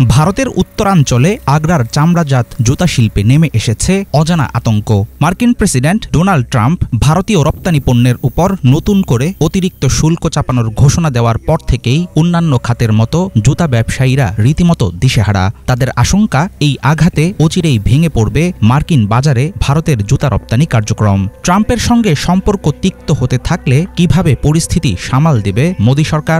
ভারতের উত্তরাঞ্চলে আগ্রার চামড়াজাত জুতা শিল্পে নেমে এসেছে অজানা আতঙ্ক। মার্কিন প্রেসিডেন্ট ডোনাল্ড ট্রাম্প ভারতীয় রপ্তানি পণ্যের উপর নতুন করে অতিরিক্ত শুল্ক চাপানোর ঘোষণা দেওয়ার পর থেকেই অন্যান্য খাতের মতো জুতা ব্যবসায়ীরা রীতিমতো দিশেহারা। তাদের আশঙ্কা, এই আঘাতে অচিরেই ভেঙে পড়বে মার্কিন বাজারে ভারতের জুতা রপ্তানি কার্যক্রম। ট্রাম্পের সঙ্গে সম্পর্ক তিক্ত হতে থাকলে কিভাবে পরিস্থিতি সামাল দেবে মোদি সরকার?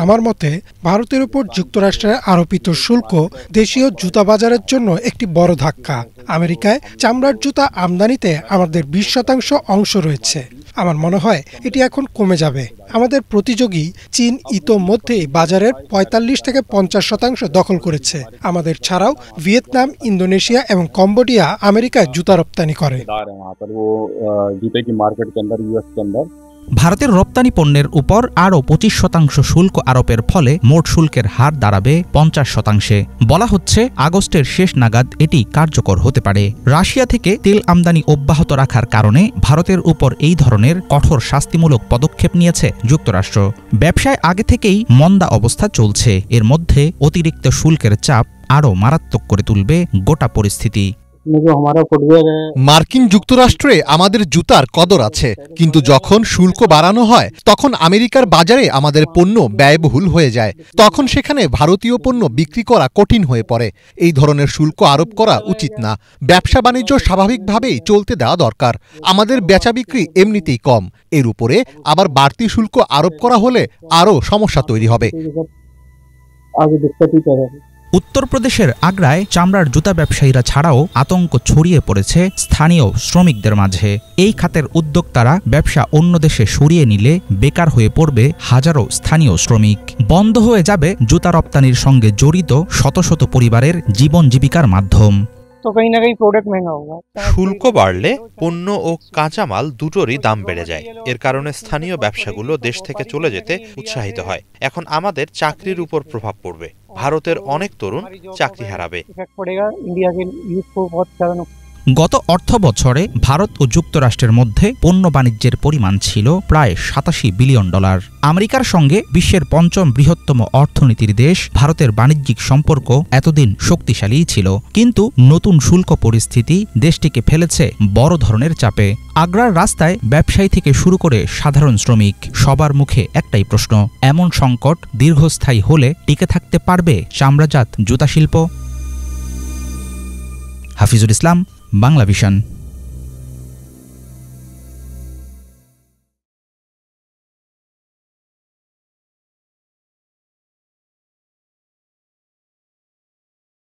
আমার মতে ভারতের উপর যুক্তরাষ্ট্রের আরোপিত শুল্ক দেশীয় জুতা বাজারের জন্য একটি বড় ধাক্কা। আমেরিকায় চামড়ার জুতা আমদানিতে আমাদের 20% অংশ রয়েছে। আমার মনে হয় এটি এখন কমে যাবে। আমাদের প্রতিযোগী চীন ইতোমধ্যেই বাজারের 45 থেকে 50% দখল করেছে। আমাদের ছাড়াও ভিয়েতনাম, ইন্দোনেশিয়া এবং কম্বোডিয়া আমেরিকায় জুতা রপ্তানি করে। ভারতের রপ্তানি পণ্যের উপর আরও 25% শুল্ক আরোপের ফলে মোট শুল্কের হার দাঁড়াবে 50%। বলা হচ্ছে আগস্টের শেষ নাগাদ এটি কার্যকর হতে পারে। রাশিয়া থেকে তেল আমদানি অব্যাহত রাখার কারণে ভারতের উপর এই ধরনের কঠোর শাস্তিমূলক পদক্ষেপ নিয়েছে যুক্তরাষ্ট্র। ব্যবসায় আগে থেকেই মন্দা অবস্থা চলছে, এর মধ্যে অতিরিক্ত শুল্কের চাপ আরও মারাত্মক করে তুলবে গোটা পরিস্থিতি। মার্কিন যুক্তরাষ্ট্রে আমাদের জুতার কদর আছে, কিন্তু যখন শুল্ক বাড়ানো হয় তখন আমেরিকার বাজারে আমাদের পণ্য ব্যয়বহুল হয়ে যায়। তখন সেখানে ভারতীয় পণ্য বিক্রি করা কঠিন হয়ে পড়ে। এই ধরনের শুল্ক আরোপ করা উচিত না। ব্যবসা বাণিজ্য স্বাভাবিকভাবেই চলতে দেওয়া দরকার। আমাদের বেচা বিক্রি এমনিতেই কম, এর উপরে আবার বাড়তি শুল্ক আরোপ করা হলে আরও সমস্যা তৈরি হবে। উত্তরপ্রদেশের আগ্রায় চামড়ার জুতা ব্যবসায়ীরা ছাড়াও আতঙ্ক ছড়িয়ে পড়েছে স্থানীয় শ্রমিকদের মাঝে। এই খাতের উদ্যোক্তারা ব্যবসা অন্য দেশে সরিয়ে নিলে বেকার হয়ে পড়বে হাজারো স্থানীয় শ্রমিক। বন্ধ হয়ে যাবে জুতা রপ্তানির সঙ্গে জড়িত শত শত পরিবারের জীবন জীবিকার মাধ্যম। শুল্ক বাড়লে পণ্য ও কাঁচামাল দুটোরই দাম বেড়ে যায়। এর কারণে স্থানীয় ব্যবসাগুলো দেশ থেকে চলে যেতে উৎসাহিত হয়। এখন আমাদের চাকরির উপর প্রভাব পড়বে। ভারতের অনেক তরুণ চাকরি হারাবে। গত অর্থ বছরে ভারত ও যুক্তরাষ্ট্রের মধ্যে পণ্য বাণিজ্যের পরিমাণ ছিল প্রায় $87 বিলিয়ন। আমেরিকার সঙ্গে বিশ্বের 5ম বৃহত্তম অর্থনীতির দেশ ভারতের বাণিজ্যিক সম্পর্ক এতদিন শক্তিশালীই ছিল, কিন্তু নতুন শুল্ক পরিস্থিতি দেশটিকে ফেলেছে বড় ধরনের চাপে। আগ্রার রাস্তায় ব্যবসায়ী থেকে শুরু করে সাধারণ শ্রমিক, সবার মুখে একটাই প্রশ্ন, এমন সংকট দীর্ঘস্থায়ী হলে টিকে থাকতে পারবে চামড়াজাত জুতা শিল্প? হাফিজুল ইসলাম, বাংলা ভিশন।